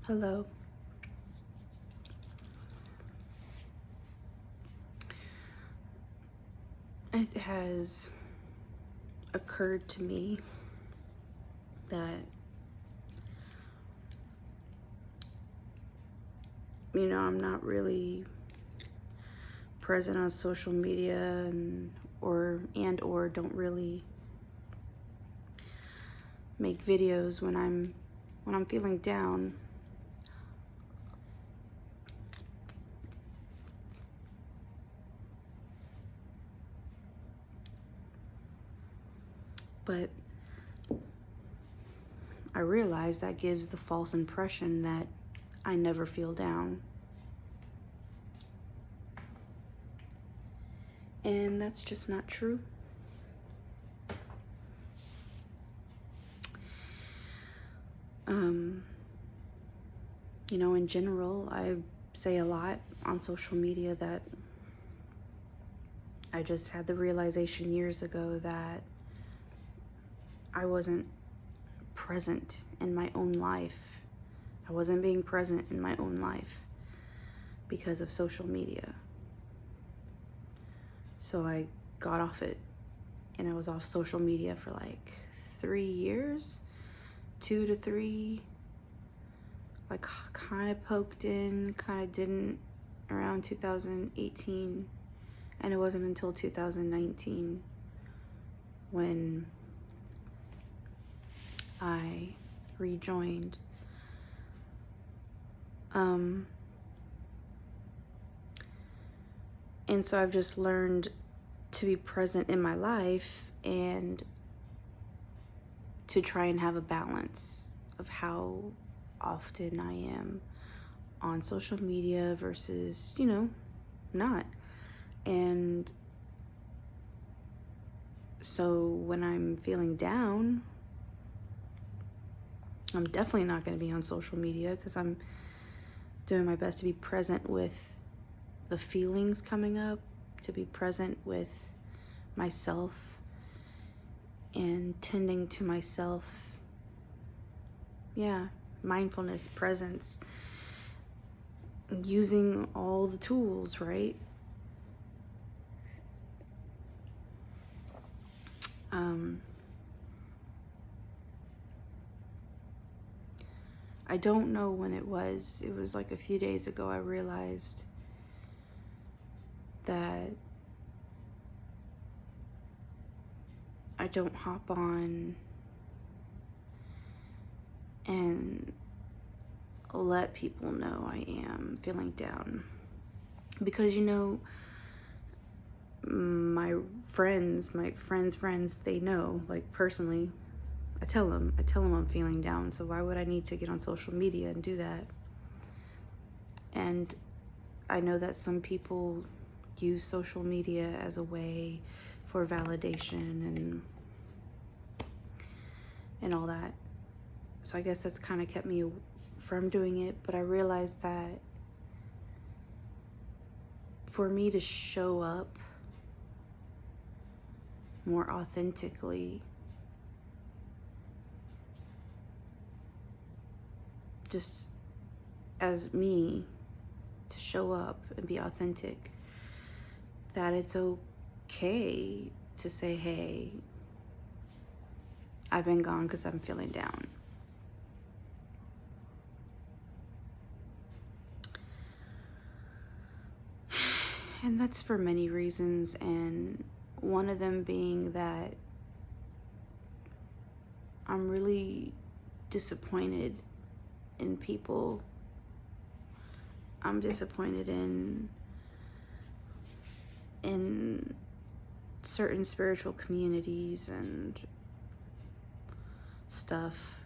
Hello. It has occurred to me that, I'm not really present on social media and or don't really make videos when I'm feeling down. But I realize that gives the false impression that I never feel down. And that's just not true. In general, I say a lot on social media that I just had the realization years ago that I wasn't present in my own life. I wasn't being present in my own life because of social media. So I got off it, and I was off social media for like 3 years, 2 to 3. Like kind of poked in, kind of didn't around 2018. And it wasn't until 2019 when I rejoined. And so I've just learned to be present in my life and to try and have a balance of how often I am on social media versus, not. And so when I'm feeling down, I'm definitely not going to be on social media because I'm doing my best to be present with the feelings coming up, to be present with myself and tending to myself. Yeah, mindfulness, presence, using all the tools, right? I don't know when it was. It was like a few days ago I realized that I don't hop on and let people know I am feeling down. Because, my friends, they know, like personally, I tell them I'm feeling down. So why would I need to get on social media and do that? And I know that some people use social media as a way for validation and all that. So I guess that's kind of kept me from doing it. But I realized that for me to show up more authentically, just as me, to show up and be authentic, that it's okay to say, hey, I've been gone because I'm feeling down. And that's for many reasons, and one of them being that I'm really disappointed in people. I'm disappointed in certain spiritual communities and stuff,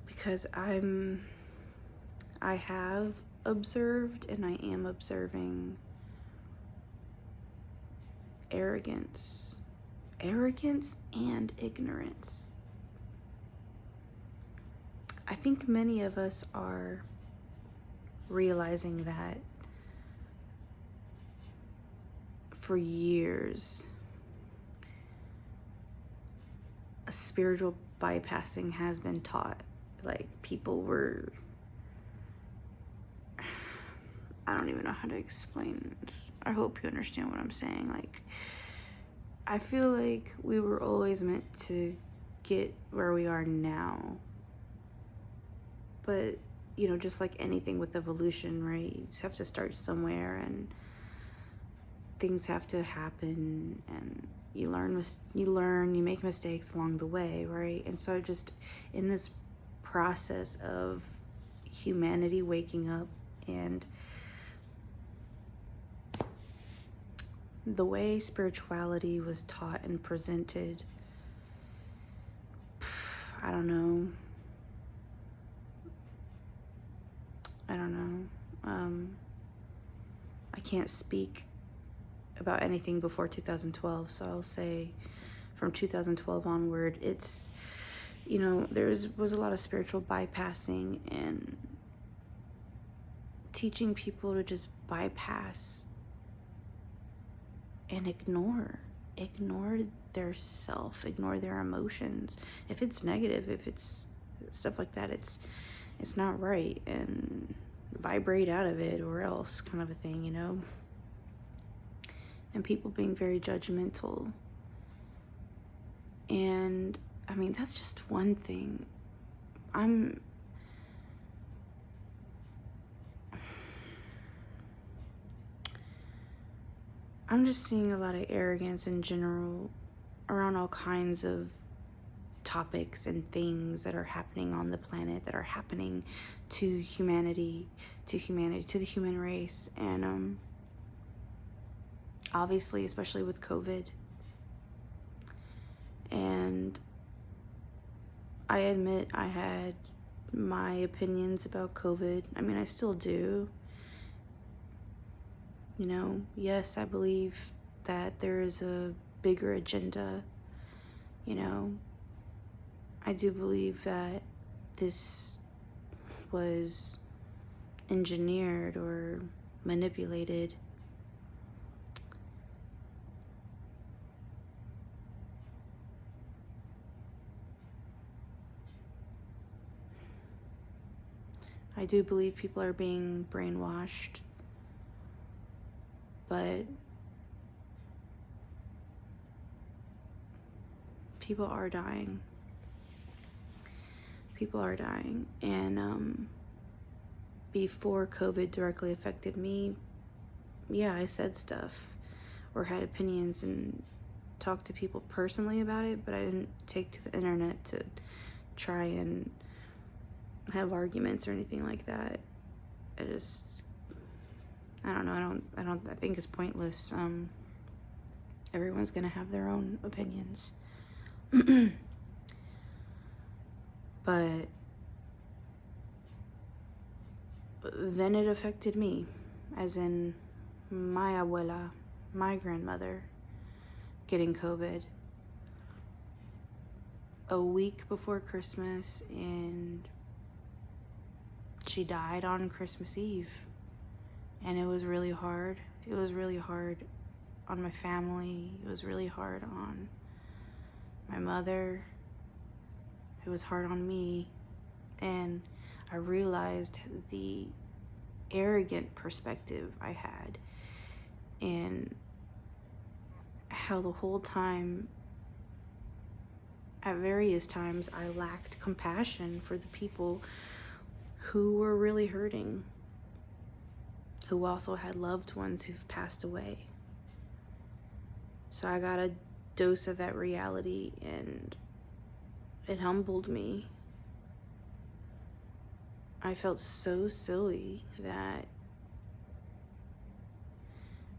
because I have observed and I am observing arrogance and ignorance. I think many of us are realizing that for years. a spiritual bypassing has been taught. Like, people were, I don't even know how to explain this. I hope you understand what I'm saying. Like, I feel like we were always meant to get where we are now. But, you know, just like anything with evolution, right? You just have to start somewhere, and things have to happen, and you learn, you make mistakes along the way, right? And so just in this process of humanity waking up, and the way spirituality was taught and presented, I don't know. I can't speak about anything before 2012, so I'll say from 2012 onward, it's, you know, was a lot of spiritual bypassing and teaching people to just bypass and ignore their self, ignore their emotions. If it's negative, if it's stuff like that, it's not right, and vibrate out of it or else, kind of a thing, you know? And people being very judgmental. And I mean, that's just one thing. I'm just seeing a lot of arrogance in general around all kinds of topics and things that are happening on the planet, that are happening to humanity, to the human race. And obviously, especially with COVID. And I admit I had my opinions about COVID. I mean, I still do. You know, yes, I believe that there is a bigger agenda. You know, I do believe that this was engineered or manipulated. I do believe people are being brainwashed, but people are dying. And before COVID directly affected me, yeah, I said stuff or had opinions and talked to people personally about it, but I didn't take to the internet to try and have arguments or anything like that. I think it's pointless. Everyone's gonna have their own opinions. But then it affected me, as in my abuela, my grandmother, getting COVID a week before Christmas, and she died on Christmas Eve. And it was really hard. It was really hard on my family. It was really hard on my mother. It was hard on me. And I realized the arrogant perspective I had, and how the whole time, at various times, I lacked compassion for the people who were really hurting, who also had loved ones who've passed away. So I got a dose of that reality, and it humbled me. I felt so silly that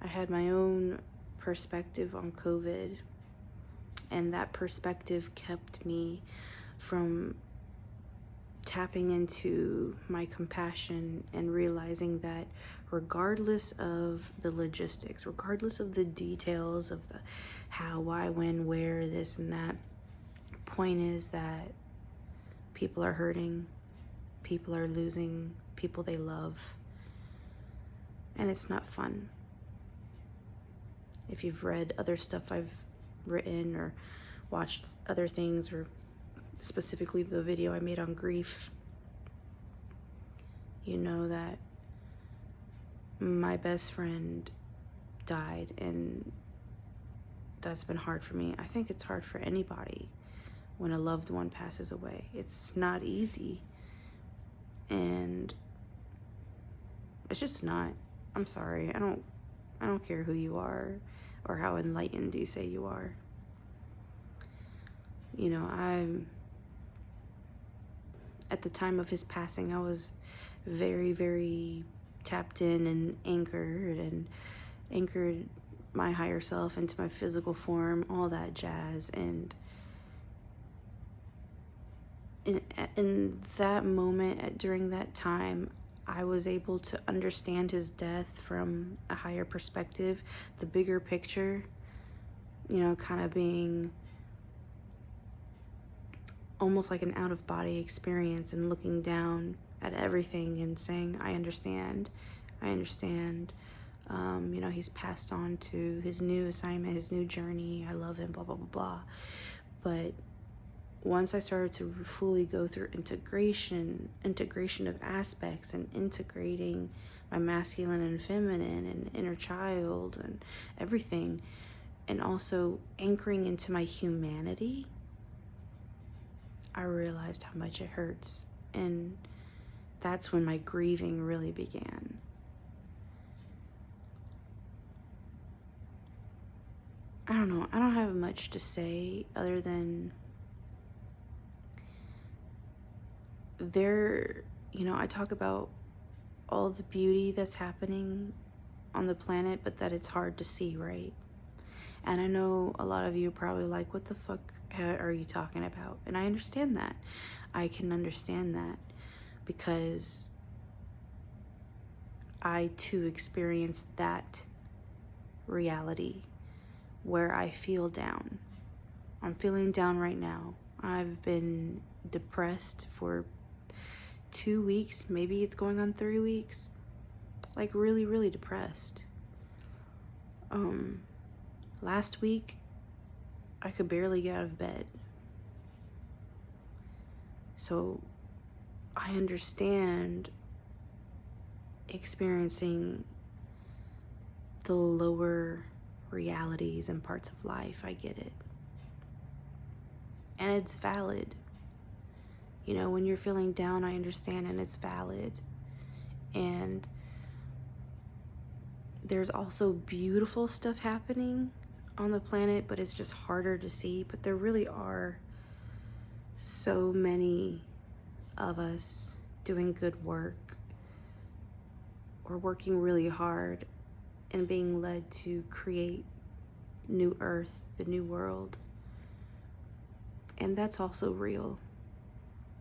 I had my own perspective on COVID, and that perspective kept me from tapping into my compassion and realizing that regardless of the logistics, regardless of the details of the how, why, when, where, this and that, point is that people are hurting, people are losing people they love, and it's not fun. If you've read other stuff I've written or watched other things, or specifically the video I made on grief, you know that my best friend died, and that's been hard for me. I think it's hard for anybody when a loved one passes away. It's not easy, and it's just not. I'm sorry. I don't care who you are or how enlightened you say you are. You know, at the time of his passing, I was very, very tapped in and anchored my higher self into my physical form, all that jazz. And in that moment, during that time, I was able to understand his death from a higher perspective, the bigger picture, you know, kind of being almost like an out-of-body experience, and looking down at everything and saying, I understand. You know, he's passed on to his new assignment, his new journey. I love him, blah, blah, blah, blah. But once I started to fully go through integration of aspects, and integrating my masculine and feminine and inner child and everything, and also anchoring into my humanity, I realized how much it hurts. And that's when my grieving really began. I don't know. I don't have much to say other than I talk about all the beauty that's happening on the planet, but that it's hard to see, right? And I know a lot of you are probably like, what the fuck are you talking about? And I understand that. I can understand that, because I too experienced that reality where I feel down. I'm feeling down right now. I've been depressed for 2 weeks, maybe it's going on 3 weeks. Like really, really depressed. Last week, I could barely get out of bed. So I understand experiencing the lower realities and parts of life. I get it. And it's valid. You know, when you're feeling down, I understand, and it's valid. And there's also beautiful stuff happening on the planet, but it's just harder to see. But there really are so many of us doing good work, or working really hard and being led to create new earth, the new world. And that's also real.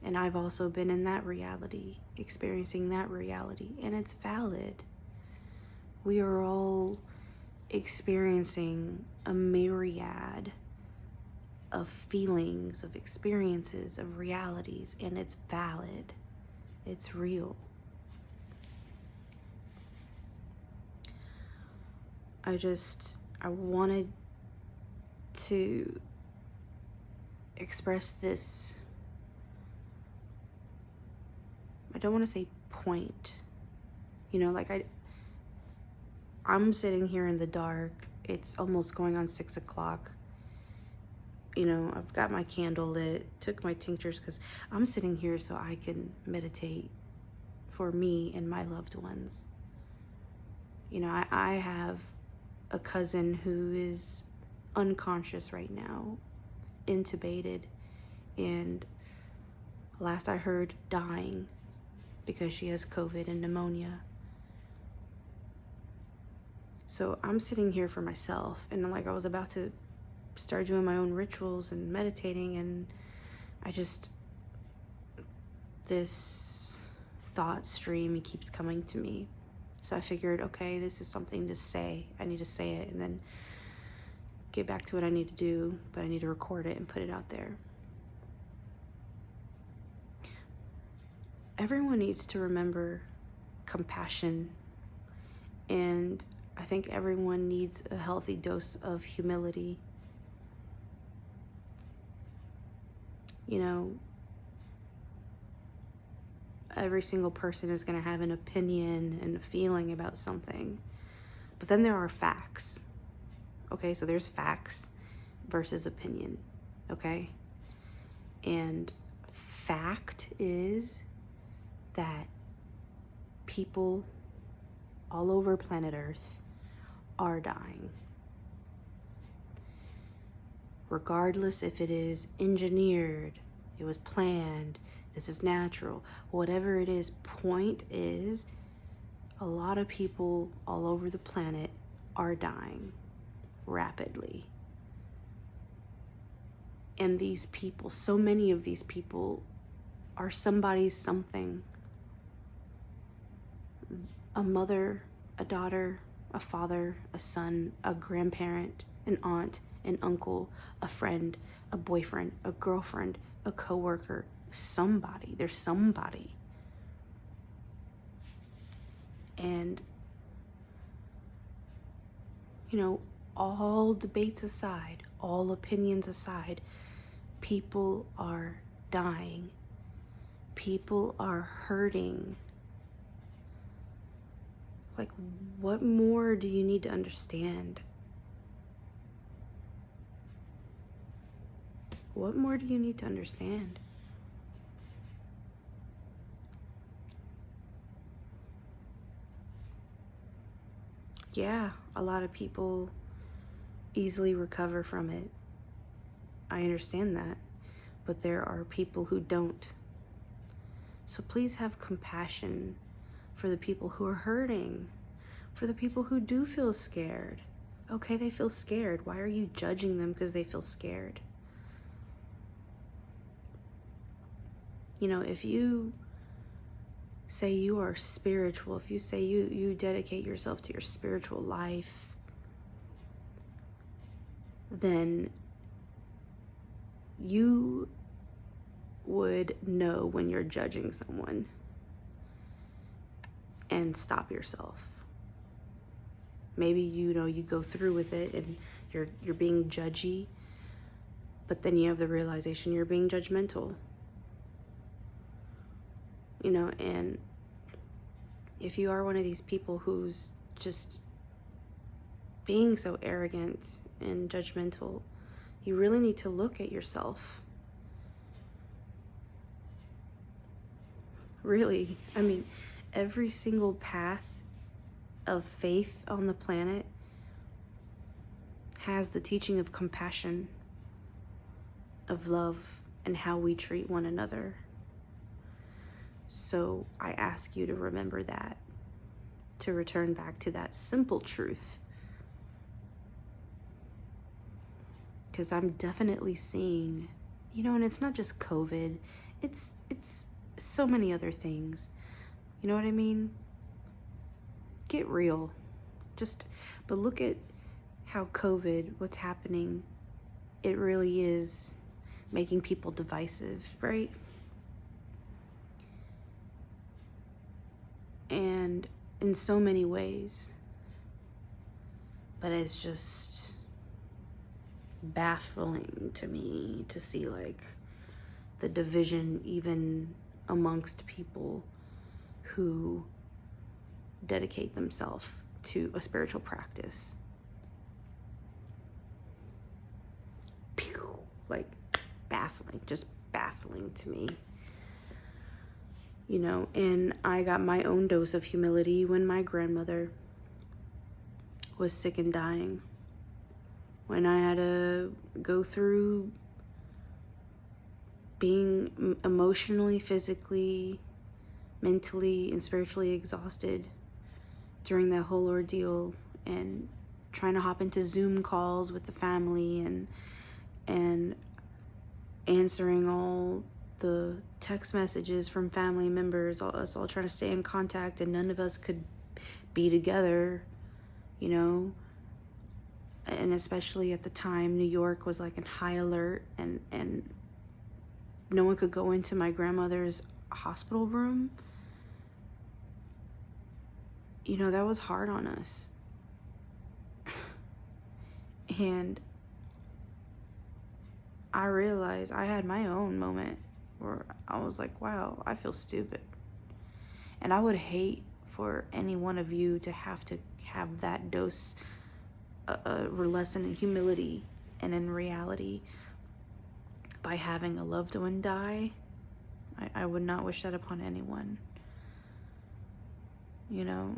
And I've also been in that reality, experiencing that reality, and it's valid. We are all experiencing a myriad of feelings, of experiences, of realities, and it's valid. It's real. I wanted to express this, I don't want to say point, like I'm sitting here in the dark. It's almost going on 6 o'clock. I've got my candle lit, took my tinctures, because I'm sitting here so I can meditate for me and my loved ones. I have a cousin who is unconscious right now, intubated, and last I heard, dying because she has COVID and pneumonia. So I'm sitting here for myself, and I was about to start doing my own rituals and meditating, and this thought stream keeps coming to me. So I figured, okay, this is something to say. I need to say it and then get back to what I need to do, but I need to record it and put it out there. Everyone needs to remember compassion, and I think everyone needs a healthy dose of humility. you know, every single person is going to have an opinion and a feeling about something. But then there are facts. Okay, so there's facts versus opinion. Okay? And fact is that people all over planet Earth are dying. Regardless if it is engineered, it was planned, this is natural, whatever it is, point is, a lot of people all over the planet are dying rapidly. And these people, so many of these people are somebody's something. A mother, a daughter, a father, a son, a grandparent, an aunt, an uncle, a friend, a boyfriend, a girlfriend, a coworker, somebody. There's somebody. And, you know, all debates aside, all opinions aside, people are dying. People are hurting. Like, what more do you need to understand? What more do you need to understand? Yeah, a lot of people easily recover from it. I understand that. But there are people who don't. So please have compassion for the people who are hurting, for the people who do feel scared. Okay, they feel scared. Why are you judging them because they feel scared? You know, if you say you are spiritual, if you say you dedicate yourself to your spiritual life, then you would know when you're judging someone and stop yourself. Maybe you go through with it and you're being judgy, but then you have the realization you're being judgmental. You know, and if you are one of these people who's just being so arrogant and judgmental, you really need to look at yourself. Really, I mean, every single path of faith on the planet has the teaching of compassion, of love, and how we treat one another. So I ask you to remember that, to return back to that simple truth. Because I'm definitely seeing, you know, and it's not just COVID, it's so many other things. You know what I mean? Get real. But look at how COVID, what's happening, it really is making people divisive, right? And in so many ways. But it's just baffling to me to see like the division even amongst people who dedicate themselves to a spiritual practice. Like baffling, just baffling to me. You know, and I got my own dose of humility when my grandmother was sick and dying. When I had to go through being emotionally, physically, mentally, and spiritually exhausted during that whole ordeal, and trying to hop into Zoom calls with the family and answering all the text messages from family members, us all trying to stay in contact, and none of us could be together, you know. And especially at the time, New York was like in high alert, and no one could go into my grandmother's hospital room. You know, that was hard on us. And I realized I had my own moment where I was like, wow, I feel stupid. And I would hate for any one of you to have that dose, a lesson in humility and in reality by having a loved one die. I would not wish that upon anyone. You know?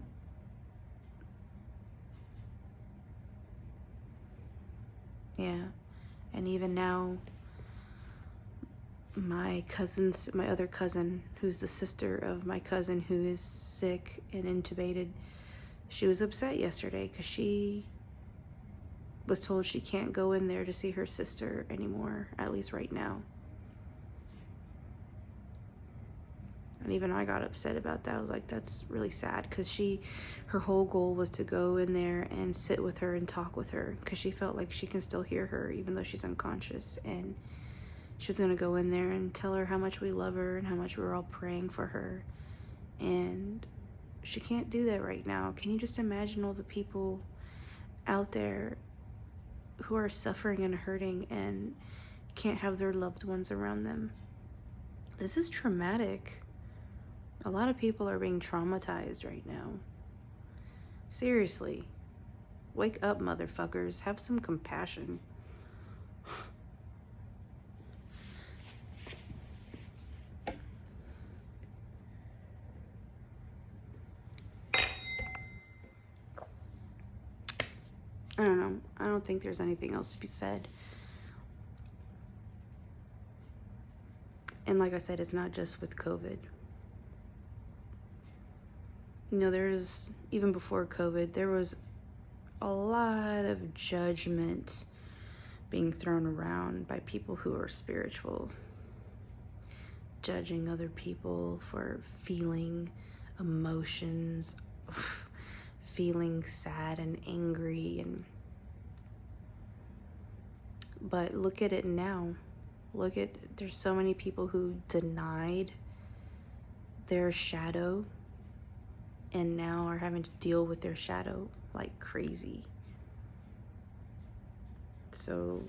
Yeah. And even now, my other cousin, who's the sister of my cousin who is sick and intubated, she was upset yesterday because she was told she can't go in there to see her sister anymore, at least right now. And even I got upset about that. I was like, that's really sad, because her whole goal was to go in there and sit with her and talk with her, because she felt like she can still hear her even though she's unconscious. And she was going to go in there and tell her how much we love her and how much we're all praying for her. And she can't do that right now. Can you just imagine all the people out there who are suffering and hurting and can't have their loved ones around them? This is traumatic. A lot of people are being traumatized right now. Seriously. Wake up, motherfuckers. Have some compassion. I don't know. I don't think there's anything else to be said. And like I said, it's not just with COVID. You know, even before COVID, there was a lot of judgment being thrown around by people who are spiritual. Judging other people for feeling emotions, feeling sad and angry. But look at it now. There's so many people who denied their shadow and now are having to deal with their shadow like crazy. So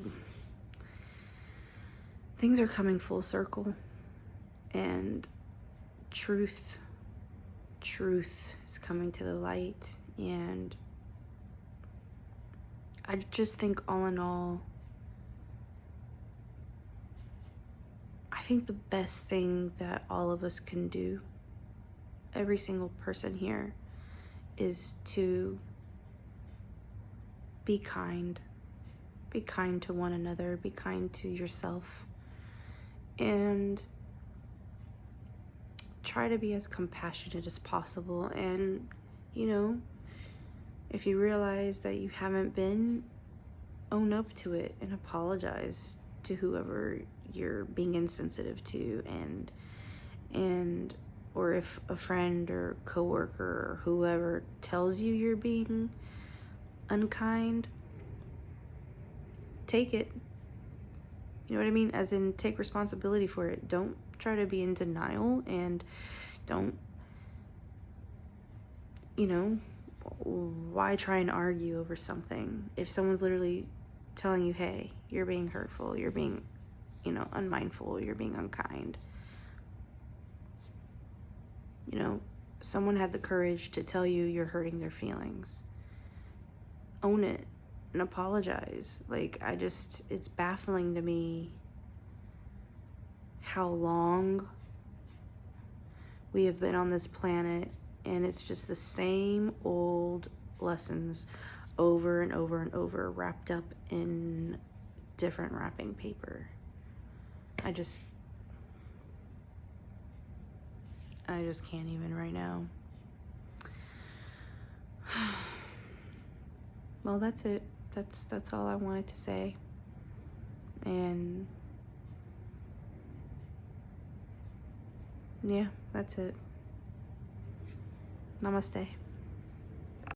things are coming full circle, and truth is coming to the light. And I just think, all in all, I think the best thing that all of us can do, every single person here, is to be kind. Be kind to one another. Be kind to yourself. And try to be as compassionate as possible. And, you know, if you realize that you haven't been, own up to it and apologize to whoever you're being insensitive to. And or if a friend or coworker or whoever tells you you're being unkind, take it. You know what I mean? As in, take responsibility for it. Don't try to be in denial, and don't, you know, why try and argue over something? If someone's literally telling you, hey, you're being hurtful, you're being, you know, unmindful, you're being unkind. You know, someone had the courage to tell you you're hurting their feelings. Own it and apologize. Like, it's baffling to me how long we have been on this planet, and it's just the same old lessons over and over and over, wrapped up in different wrapping paper. I just can't even right now. Well, that's it. That's all I wanted to say. And yeah, that's it. Namaste.